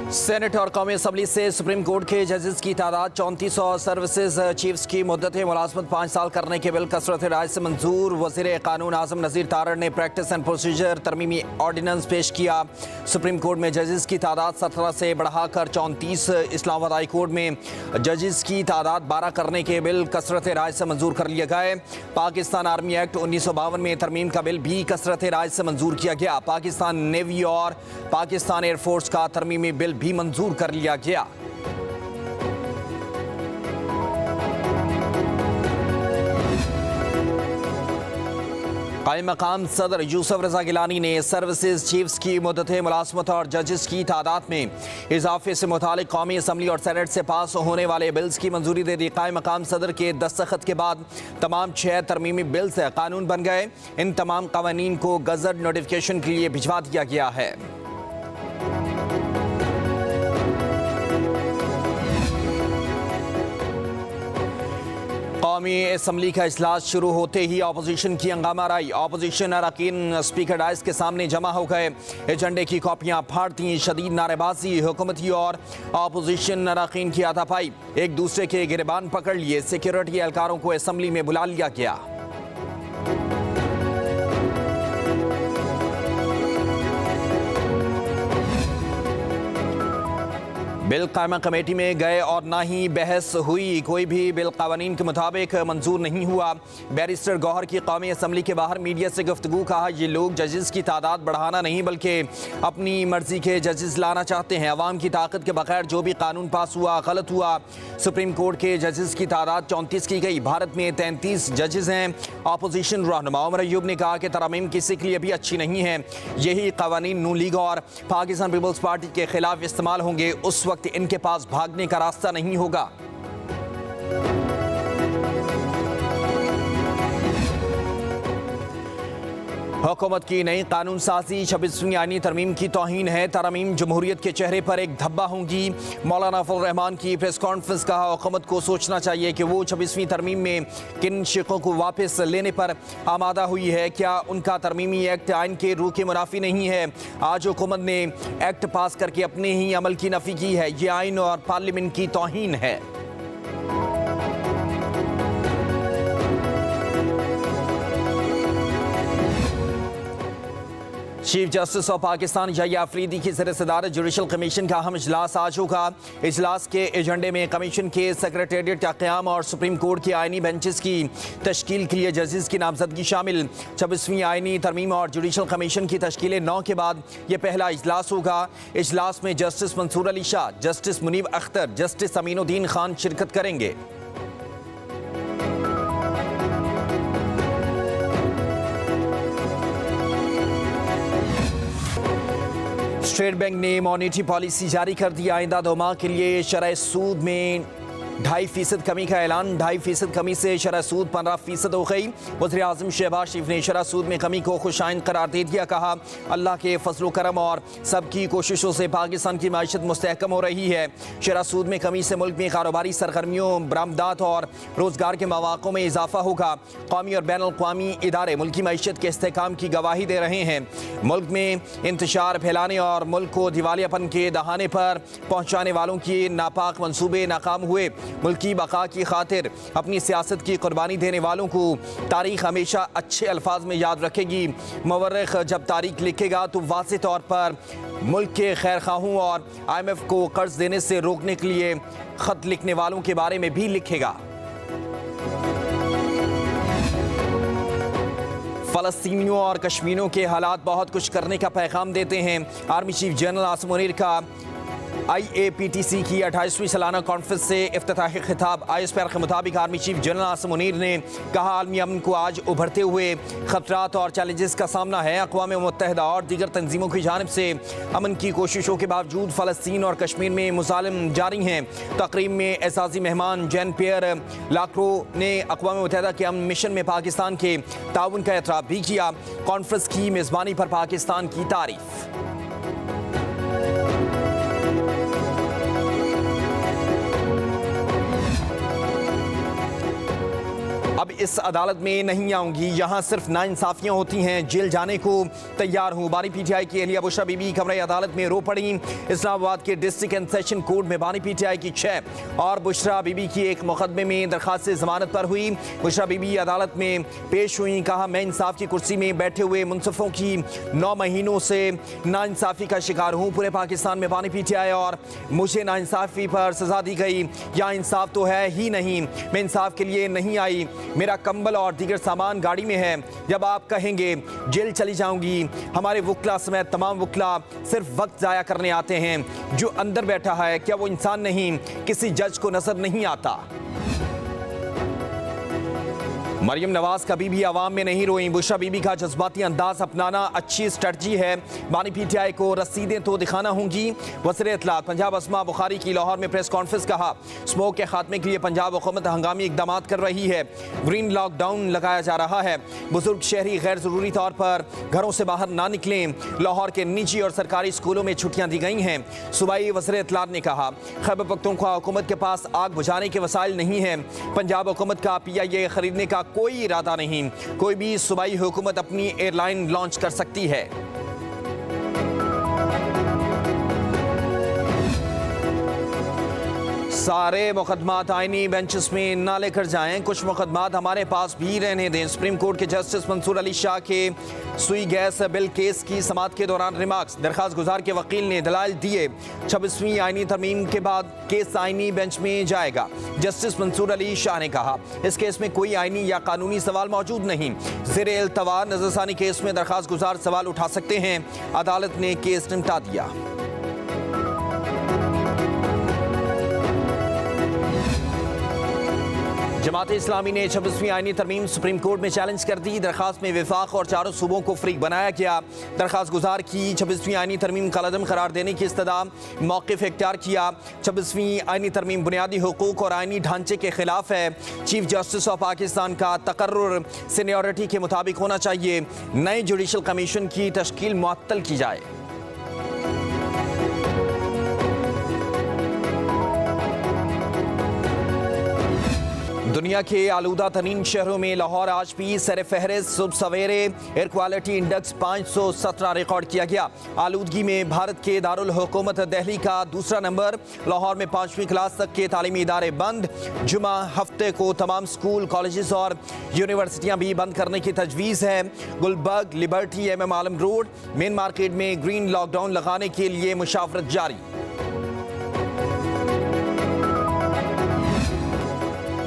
Senate और कौमी assembly से सुप्रीम कोर्ट के जजेस की तादाद 3400 और सर्विसेज चीफ्स की मुद्दत मुलाजमत 5 साल करने के बिल कसरत राय से मंजूर। वज़ीर कानून आज़म नज़ीर तारड़ ने प्रैक्टिस एंड प्रोसीजर तरमीमी ऑर्डिनेंस पेश किया। सुप्रीम कोर्ट में जजेस की तादाद 17 से बढ़ाकर 34, इस्लामाबाद हाई कोर्ट में जजेस की तादाद 12 करने के बिल कसरत राय से मंजूर कर लिया गया। पाकिस्तान आर्मी एक्ट 1952 में तरमीम का बिल भी कसरत राय से मंजूर किया गया। पाकिस्तान नेवी और पाकिस्तान एयरफोर्स का तरमीमी बिल भी मंजूर कर लिया गया। कायम मकाम सदर यूसुफ रजा गिलानी ने सर्विसेज चीफ्स की मुद्दत मुलाजमत और जजेस की तादाद में इजाफे से मुतालिक कौमी असम्बली और सेनेट से पास होने वाले बिल्स की मंजूरी दे दी। कायम मकाम सदर के दस्तखत के बाद तमाम 6 तरमीमी बिल्स कानून बन गए। इन तमाम कवानीन को गजट नोटिफिकेशन के लिए भिजवा दिया गया है। कौमी असम्बली का इजलास शुरू होते ही अपोजिशन की हंगामा रही। अपोजिशन अरकान स्पीकर डाइस के सामने जमा हो गए, एजेंडे की कॉपियां फाड़ती, शदीद नारेबाजी, हुकूमती और अपोजिशन अरकान की हाथापाई, एक दूसरे के गिरबान पकड़ लिए। सिक्योरिटी एहलकारों को असम्बली में बुला लिया गया। बिल कायमा कमेटी में गए और ना ही बहस हुई। कोई भी बिल कानून के मुताबिक मंजूर नहीं हुआ। बैरिस्टर गौहर की कौमी असम्बली के बाहर मीडिया से गुफ्तगू, कहा ये लोग जजेस की तादाद बढ़ाना नहीं बल्कि अपनी मर्जी के जजेस लाना चाहते हैं। अवाम की ताकत के बगैर जो भी कानून पास हुआ गलत हुआ। सुप्रीम कोर्ट के जजेस की तादाद 34 की गई। भारत में 33 जजेस हैं। अपोजिशन रहनुमा उमर अयूब ने कहा कि तरमीम किसी के लिए भी अच्छी नहीं है। यही कवानीन नून लीग और पाकिस्तान पीपल्स पार्टी के खिलाफ इस्तेमाल होंगे। उस वक्त इनके पास भागने का रास्ता नहीं होगा। हुकूमत की नई कानून साजी 26वीं आईनी तरमीम की तौहीन है। तरमीम जमहूरियत के चेहरे पर एक धब्बा होंगी। मौलाना फजल रहमान की प्रेस कॉन्फ्रेंस, कहा हुकूमत को सोचना चाहिए कि वो 26वीं तरमीम में किन शिकों को वापस लेने पर आमादा हुई है। क्या उनका तरमीमी एक्ट आइन के रूह के मुनाफी नहीं है? आज हुकूमत ने एक्ट पास करके अपने ही अमल की नफी की है। ये आइन और पार्लियामेंट की तौहीन है। Chief justice of Pakistan Yahya Afridi की सदरत जुडिशल कमीशन का अहम इजलास आज होगा। इजलास के एजेंडे में कमीशन के सेक्रेटेरिएट का क़याम और सुप्रीम कोर्ट की आइनी बेंचेस की तश्कील के लिए जजेस की नामजदगी शामिल। 26वीं आइनी तरमीम और जुडिशल कमीशन की तश्कील 9 के बाद यह पहला इजलास होगा। इजलास में justice Mansoor Ali Shah, justice Muneeb Akhtar, justice Aminuddin Khan शिरकत करेंगे। स्टेट बैंक ने मॉनेटरी पॉलिसी जारी कर दी। आइंदा 2 माह के लिए शरह सूद में 2.5% कमी का ऐलान। 2.5% कमी से शरह सूद 15% हो गई। वज़ीर आज़म शहबाज शरीफ ने शरह सूद में कमी को खुशाइन करार दे दिया। कहा अल्लाह के फजल करम और सबकी कोशिशों से पाकिस्तान की माइशत मुस्तहकम हो रही है। शरह सूद में कमी से मुल्क में कारोबारी सरगर्मियों, बरामदात और रोजगार के मौक़ों में इजाफा होगा। कौमी और बैनुल अक़वामी इदारे मुल्की माइशत के इस्तेहकाम की गवाही दे रहे हैं। मुल्क में इंतशार फैलाने और मुल्क को दिवालियापन के दहाने पर पहुँचाने वालों की नापाक मनसूबे नाकाम हुए। मुल्की बका की खातिर अपनी सियासत की कुर्बानी देने वालों को तारीख हमेशा अच्छे अल्फाज में याद रखेगी। मवर्रिख जब तारीख लिखेगा तो वाज़ेह तौर पर मुल्क के खैर खाहों और IMF को कर्ज देने से रोकने के लिए खत लिखने वालों के बारे में भी लिखेगा। फ़लस्तीनियों और कश्मीरियों के हालात बहुत कुछ करने का पैगाम देते हैं। Army chief general Asim Munir का IAPTC की 28वीं सालाना कॉन्फ्रेंस से इफ्तिताही खिताब। ISPR के मुताबिक army chief general Asim Munir ने कहा आलमी अमन को आज उभरते हुए खतरात और चैलेंजेस का सामना है। अक़वाम मुत्तहिदा और दीगर तंजीमों की जानिब से अमन की कोशिशों के बावजूद फ़लस्तीन और कश्मीर में मुज़ालिम जारी हैं। तकरीब में एजाज़ी मेहमान जैन पियर लाक्रो ने अक़वाम मुत्तहिदा के अमन मिशन में पाकिस्तान के ताउन का एतराफ़ भी किया। कॉन्फ्रेंस की मेज़बानी पर पाकिस्तान की तारीफ़। अब इस अदालत में नहीं आऊंगी, यहाँ सिर्फ नाइंसाफियां होती हैं, जेल जाने को तैयार हूँ। बानी पीटीआई की अहलिया बुशरा बीबी कमरे अदालत में रो पड़ी। इस्लामाबाद के डिस्ट्रिक्ट एंड सेशन कोर्ट में बानी पीटीआई की 6 और बुशरा बीबी की एक मुकदमे में दरखास्त जमानत पर हुई। बुशरा बीबी अदालत में पेश हुई। कहा, मैं इंसाफ की कुर्सी में बैठे हुए मुनसिफों की 9 महीनों से नाइंसाफी का शिकार हूँ। पूरे पाकिस्तान में बानी पीटीआई और मुझे नाइंसाफी पर सजा दी गई। यहाँ इंसाफ तो है ही नहीं। मैं इंसाफ के लिए नहीं आई। मेरा कंबल और दीगर सामान गाड़ी में है। जब आप कहेंगे जेल चली जाऊंगी। हमारे वकला समेत तमाम वकला सिर्फ वक्त जाया करने आते हैं। जो अंदर बैठा है, क्या वो इंसान नहीं? किसी जज को नजर नहीं आता? मरियम नवाज कभी भी आवाम में नहीं रोई। बुशरा बीबी का जज्बाती अंदाज अपनाना अच्छी स्ट्रेटजी है। बानी पीटीआई को रसीदें तो दिखाना होंगी। वज़ीर इत्तलात पंजाब अस्मा बुखारी की लाहौर में प्रेस कॉन्फ्रेंस। कहा, स्मोक के खात्मे के लिए पंजाब हुकूमत हंगामी इकदाम कर रही है। ग्रीन लॉकडाउन लगाया जा रहा है। बुजुर्ग शहरी गैर जरूरी तौर पर घरों से बाहर ना निकलें। लाहौर के निजी और सरकारी स्कूलों में छुट्टियां दी गई हैं। सूबाई वज़ीर इत्तलात ने कहा, खैबर पख्तूनख्वा हुकूमत के पास आग बुझाने के वसाइल नहीं है। पंजाब हुकूमत का PIA खरीदने का कोई इरादा नहीं। कोई भी सूबाई हुकूमत अपनी एयरलाइन लॉन्च कर सकती है। सारे मुकदमात आईनी बेंचेस में ना लेकर जाएं। कुछ मुकदमात हमारे पास भी रहने दें। सुप्रीम कोर्ट के जस्टिस मंसूर अली शाह के सुई गैस बिल केस की समाअत के दौरान रिमार्क्स। दरखास्त गुजार के वकील ने दलाइल दिए। 26वीं आईनी तरमीम के बाद केस आईनी बेंच में जाएगा। जस्टिस मंसूर अली शाह ने कहा, इस केस में कोई आईनी या कानूनी सवाल मौजूद नहीं। ज़ेरे इल्तवा नजरसानी केस में दरखास्त गुजार सवाल उठा सकते हैं। अदालत ने केस निपटा दिया। जमात इस्लामी ने 26वीं आईनी तरमीम सुप्रीम कोर्ट में चैलेंज कर दी। दरखास्त में विफाक और चारों सूबों को फ्रीक बनाया गया। दरखास्त गुजार की 26वीं आईनी तरमीम कलअदम करार देने की इस्तदा मौक़िफ़ इख्तियार किया। 26वीं आईनी तरमीम बुनियादी हुकूक और आईनी ढांचे के खिलाफ है। चीफ जस्टिस ऑफ पाकिस्तान का तकर्रुर सीनियरिटी के मुताबिक होना चाहिए। नए जुडिशल कमीशन की तश्कील मुअत्तल की जाए। दुनिया के आलूदा तरीन शहरों में लाहौर आज भी सर फहरिस्त। सुबह सवेरे एयर क्वालिटी इंडेक्स 517 रिकॉर्ड किया गया। आलूदगी में भारत के दारुल हुकूमत दिल्ली का दूसरा नंबर। लाहौर में 5वीं क्लास तक के तालीमी इदारे बंद। जुमा हफ्ते को तमाम स्कूल, कॉलेजेस और यूनिवर्सिटियां भी बंद करने की तजवीज़ है। गुलबर्ग, लिबर्टी, MM आलम रोड, मेन मार्केट में ग्रीन लॉकडाउन लगाने के लिए मुशावरत जारी।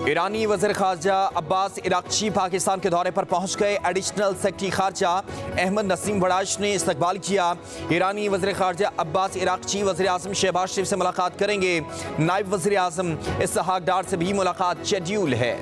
ईरानी वज़ीर ख़ारजा अब्बास इराक़ची पाकिस्तान के दौरे पर पहुंच गए। एडिशनल सेक्रेटरी ख़ारजा अहमद नसीम वड़ाश ने इस्तकबाल किया। ईरानी वज़ीर ख़ारजा अब्बास इराक़ची वज़ीर आज़म शहबाज शरीफ से मुलाकात करेंगे। नायब वज़ीर आज़म इसहाक़ डार से भी मुलाकात शेड्यूल है।